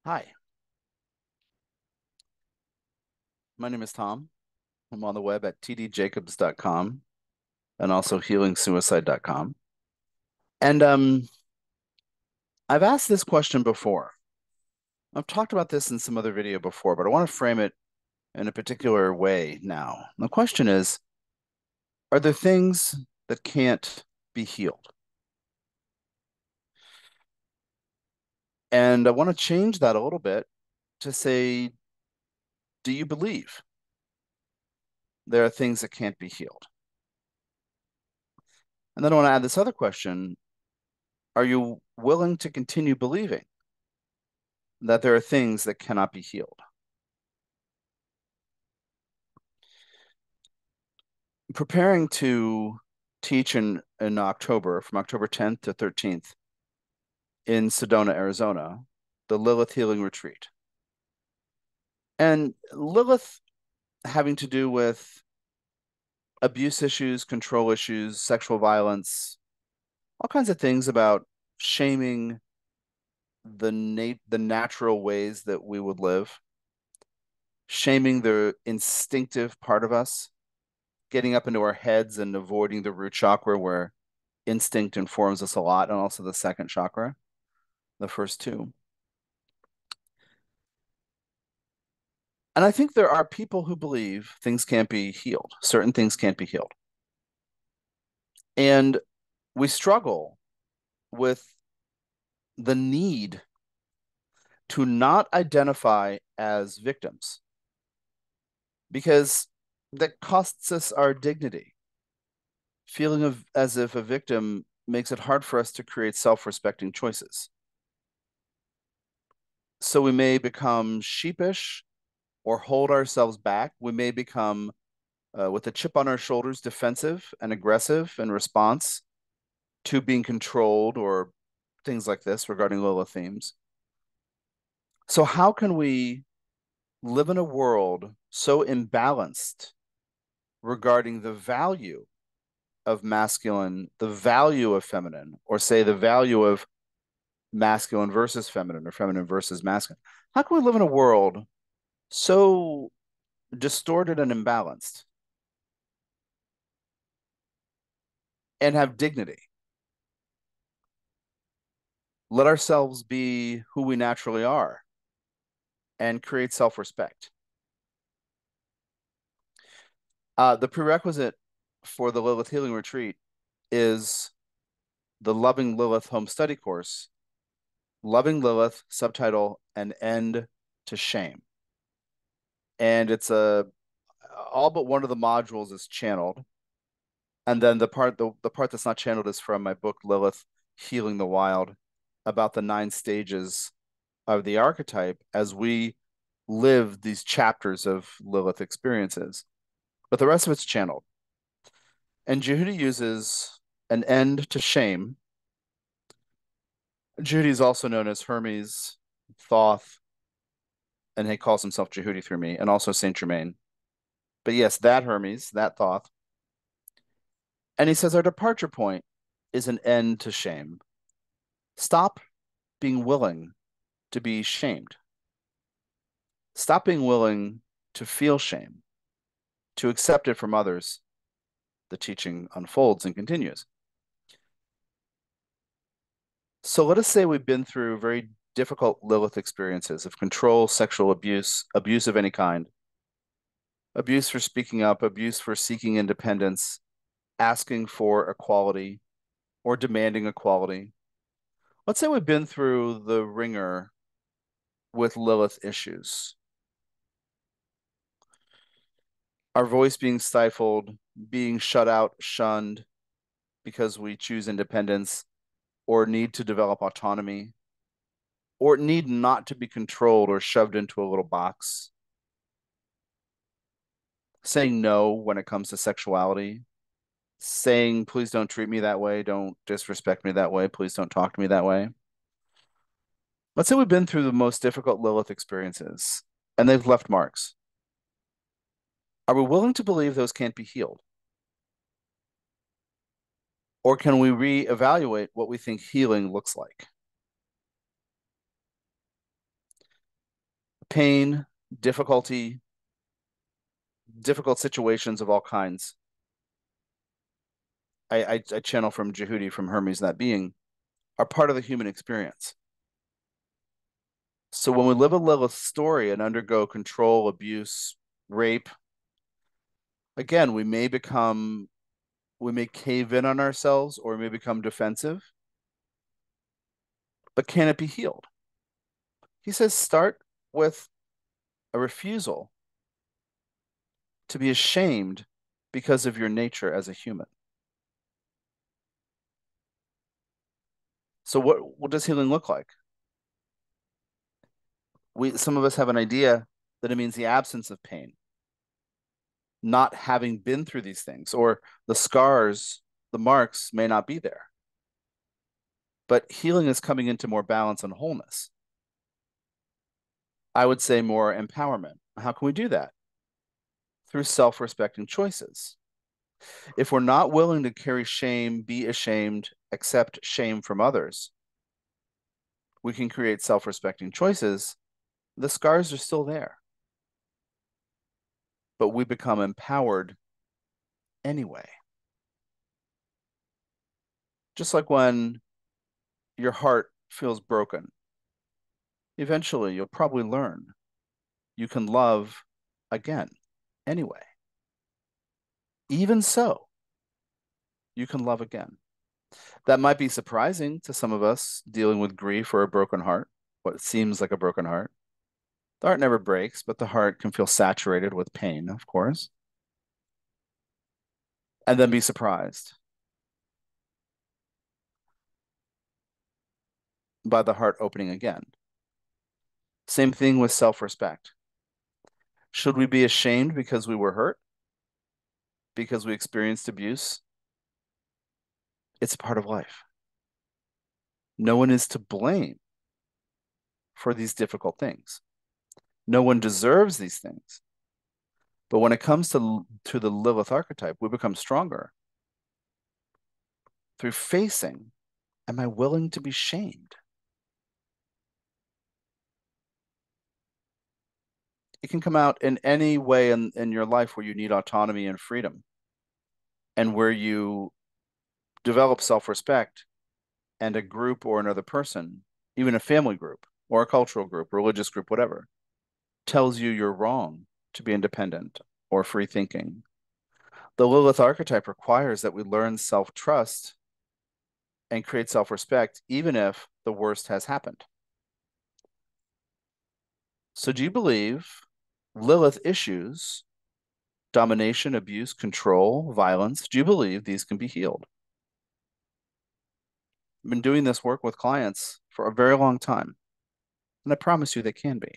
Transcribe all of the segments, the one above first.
Hi, my name is Tom. I'm on the web at tdjacobs.com and also healingsuicide.com. And I've asked this question before. I've talked about this in some other video before, but I want to frame it in a particular way now. The question is, are there things that can't be healed? And I want to change that a little bit to say, do you believe there are things that can't be healed? And then I want to add this other question. Are you willing to continue believing that there are things that cannot be healed? Preparing to teach in October, from October 10th to 13th in Sedona, Arizona, the Lilith Healing Retreat. And Lilith having to do with abuse issues, control issues, sexual violence, all kinds of things about shaming the natural ways that we would live, shaming the instinctive part of us, getting up into our heads and avoiding the root chakra where instinct informs us a lot, and also the second chakra, the first two. And I think there are people who believe things can't be healed, certain things can't be healed. And we struggle with the need to not identify as victims because that costs us our dignity. Feeling as if a victim makes it hard for us to create self-respecting choices. So we may become sheepish or hold ourselves back. We may become, with a chip on our shoulders, defensive and aggressive in response to being controlled or things like this regarding Lilith themes. So, how can we live in a world so imbalanced regarding the value of masculine, the value of feminine, or say the value of masculine versus feminine or feminine versus masculine? How can we live in a world so distorted and imbalanced and have dignity? Let ourselves be who we naturally are and create self-respect. The prerequisite for the Lilith Healing Retreat is the Loving Lilith Home Study course, Loving Lilith, subtitle, An End to Shame. And it's all but one of the modules is channeled. And then the part that's not channeled is from my book, Lilith Healing the Wild, about the 9 stages of the archetype as we live these chapters of Lilith experiences. But the rest of it's channeled. And Jehudi uses an end to shame. Jehudi is also known as Hermes, Thoth, and he calls himself Jehudi through me, and also Saint Germain. But yes, that Hermes, that Thoth. And he says our departure point is an end to shame. Stop being willing to be shamed. Stop being willing to feel shame, to accept it from others. The teaching unfolds and continues. So let us say we've been through very difficult Lilith experiences of control, sexual abuse, abuse of any kind, abuse for speaking up, abuse for seeking independence, asking for equality, or demanding equality. Let's say we've been through the ringer with Lilith issues. Our voice being stifled, being shut out, shunned because we choose independence or need to develop autonomy, or need not to be controlled or shoved into a little box. Saying no when it comes to sexuality, saying, please don't treat me that way, don't disrespect me that way, please don't talk to me that way. Let's say we've been through the most difficult Lilith experiences and they've left marks. Are we willing to believe those can't be healed? Or can we reevaluate what we think healing looks like? pain, difficulty, difficult situations of all kinds. I channel from Jehudi, from Hermes, that being, are part of the human experience. So when we live a Lilith story and undergo control, abuse, rape, again, we may cave in on ourselves or we may become defensive, but can it be healed? He says, start with a refusal to be ashamed because of your nature as a human. So what does healing look like? Some of us have an idea that it means the absence of pain, not having been through these things, or the scars, the marks may not be there. But healing is coming into more balance and wholeness. I would say more empowerment. How can we do that? Through self-respecting choices. If we're not willing to carry shame, be ashamed, accept shame from others, we can create self-respecting choices. The scars are still there, but we become empowered anyway. Just like when your heart feels broken, eventually you'll probably learn you can love again anyway. Even so, you can love again. That might be surprising to some of us dealing with grief or a broken heart, what seems like a broken heart. The heart never breaks, but the heart can feel saturated with pain, of course, and then be surprised by the heart opening again. Same thing with self-respect. Should we be ashamed because we were hurt? Because we experienced abuse? It's part of life. No one is to blame for these difficult things. No one deserves these things. But when it comes to the Lilith archetype, we become stronger through facing, am I willing to be shamed? It can come out in any way in your life where you need autonomy and freedom and where you develop self-respect and a group or another person, even a family group or a cultural group, religious group, whatever, tells you you're wrong to be independent or free thinking. The Lilith archetype requires that we learn self-trust and create self-respect, even if the worst has happened. So do you believe Lilith issues, domination, abuse, control, violence, do you believe these can be healed? I've been doing this work with clients for a very long time, and I promise you they can be.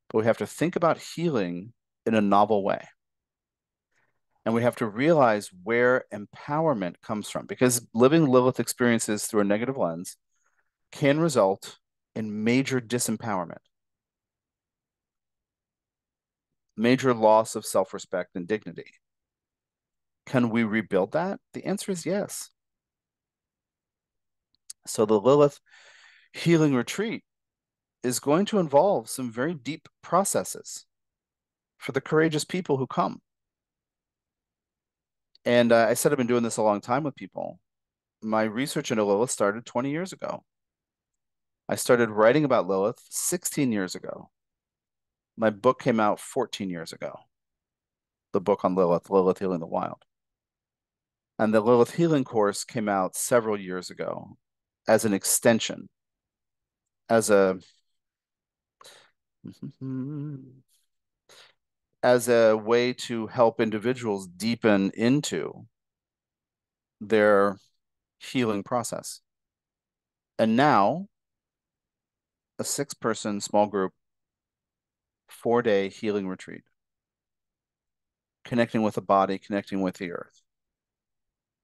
But we have to think about healing in a novel way. And we have to realize where empowerment comes from, because living Lilith experiences through a negative lens can result in major disempowerment, major loss of self-respect and dignity. Can we rebuild that? The answer is yes. So the Lilith Healing Retreat is going to involve some very deep processes for the courageous people who come. And I said I've been doing this a long time with people. My research into Lilith started 20 years ago. I started writing about Lilith 16 years ago. My book came out 14 years ago. The book on Lilith, Lilith Healing the Wild. And the Lilith Healing course came out several years ago as an extension, as a as a way to help individuals deepen into their healing process. And now, a 6-person small group, 4-day healing retreat, connecting with the body, connecting with the earth.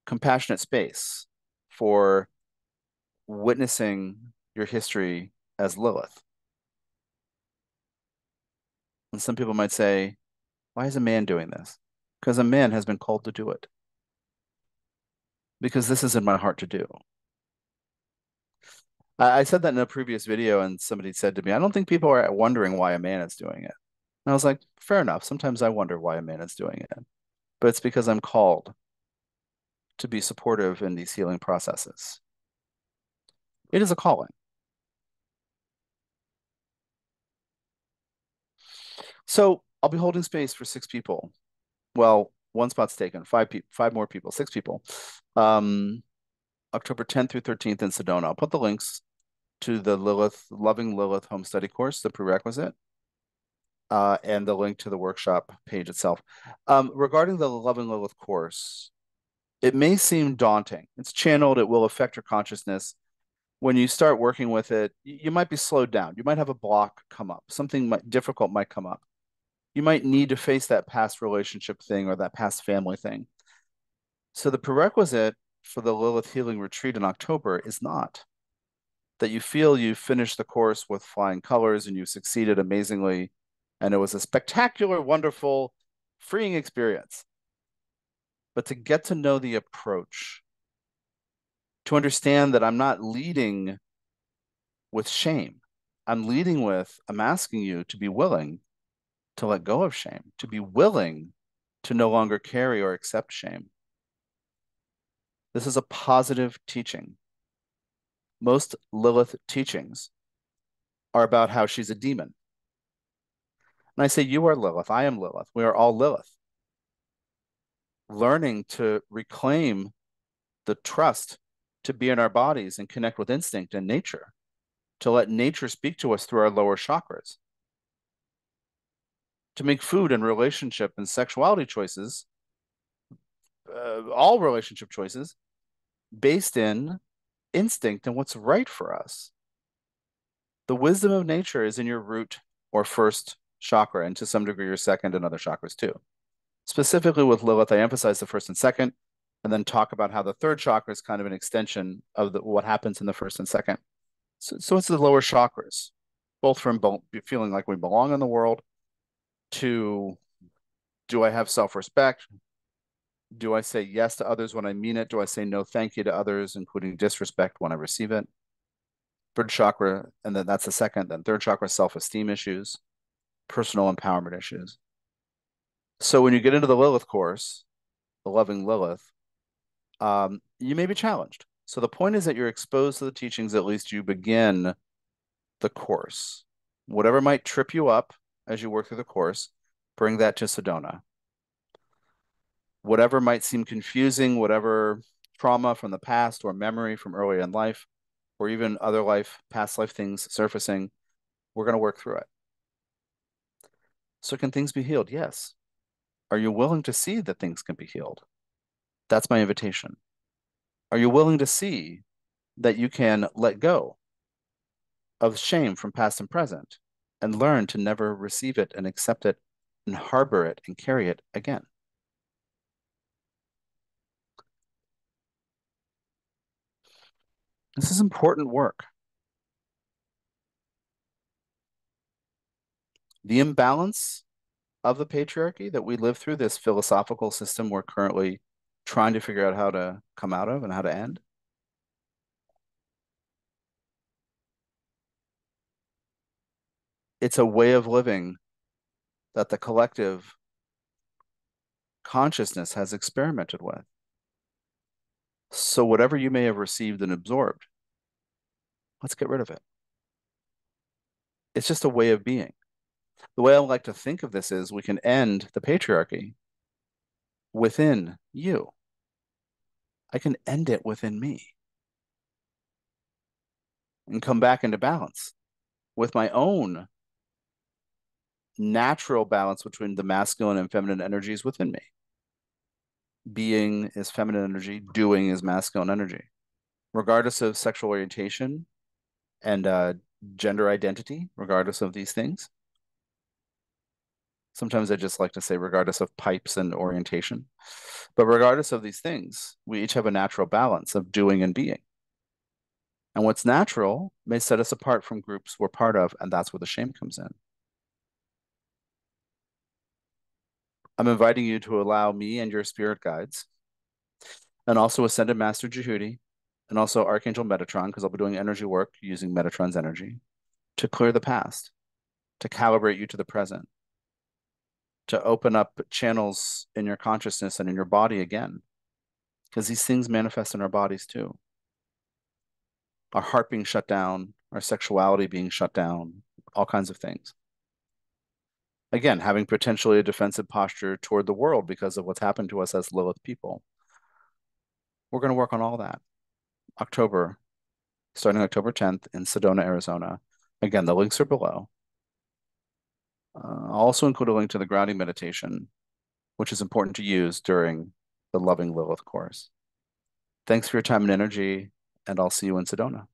Compassionate space for witnessing your history as Lilith. And some people might say, why is a man doing this? Because a man has been called to do it. Because this is in my heart to do. I said that in a previous video, and somebody said to me, I don't think people are wondering why a man is doing it. And I was like, fair enough. Sometimes I wonder why a man is doing it, but it's because I'm called to be supportive in these healing processes. It is a calling. So I'll be holding space for 6 people. Well, one spot's taken, 5 people, 5 more people, 6 people. Um, October 10th through 13th in Sedona. I'll put the links to the Loving Lilith Home Study course, the prerequisite, and the link to the workshop page itself. Regarding the Loving Lilith course, it may seem daunting. It's channeled, it will affect your consciousness. When you start working with it, you might be slowed down. You might have a block come up. Difficult might come up. You might need to face that past relationship thing or that past family thing. So the prerequisite for the Lilith Healing Retreat in October is not that you feel you finished the course with flying colors and you succeeded amazingly, and it was a spectacular, wonderful, freeing experience. But to get to know the approach, to understand that I'm not leading with shame. I'm asking you to be willing to let go of shame, to be willing to no longer carry or accept shame. This is a positive teaching. Most Lilith teachings are about how she's a demon. And I say, you are Lilith. I am Lilith. We are all Lilith. Learning to reclaim the trust to be in our bodies and connect with instinct and nature, to let nature speak to us through our lower chakras, to make food and relationship and sexuality choices, all relationship choices, based in instinct and what's right for us. The wisdom of nature is in your root or first chakra, and to some degree your second and other chakras too. Specifically with Lilith, I emphasize the first and second, and then talk about how the third chakra is kind of an extension of what happens in the first and second. So it's the lower chakras, both from feeling like we belong in the world to, do I have self-respect? Do I say yes to others when I mean it? Do I say no thank you to others, including disrespect when I receive it? Third chakra, and then that's the second. Then third chakra, self-esteem issues, personal empowerment issues. So when you get into the Lilith course, the Loving Lilith, you may be challenged. So the point is that you're exposed to the teachings, at least you begin the course. Whatever might trip you up as you work through the course, bring that to Sedona. Whatever might seem confusing, whatever trauma from the past or memory from earlier in life, or even past life things surfacing, we're going to work through it. So can things be healed? Yes. Are you willing to see that things can be healed? That's my invitation. Are you willing to see that you can let go of shame from past and present and learn to never receive it and accept it and harbor it and carry it again? This is important work. The imbalance of the patriarchy that we live through, this philosophical system we're currently trying to figure out how to come out of and how to end, it's a way of living that the collective consciousness has experimented with. So whatever you may have received and absorbed, let's get rid of it. It's just a way of being. The way I like to think of this is we can end the patriarchy within you. I can end it within me and come back into balance with my own natural balance between the masculine and feminine energies within me. Being is feminine energy, doing is masculine energy. Regardless of sexual orientation and gender identity, regardless of these things. Sometimes I just like to say, regardless of pipes and orientation. But regardless of these things, we each have a natural balance of doing and being. And what's natural may set us apart from groups we're part of, and that's where the shame comes in. I'm inviting you to allow me and your spirit guides, and also Ascended Master Jehudi, and also Archangel Metatron, because I'll be doing energy work using Metatron's energy to clear the past, to calibrate you to the present, to open up channels in your consciousness and in your body again, because these things manifest in our bodies too. Our heart being shut down, our sexuality being shut down, all kinds of things. Again, having potentially a defensive posture toward the world because of what's happened to us as Lilith people. We're going to work on all that. October, starting October 10th in Sedona, Arizona. Again, the links are below. I'll also include a link to the grounding meditation, which is important to use during the Loving Lilith course. Thanks for your time and energy, and I'll see you in Sedona.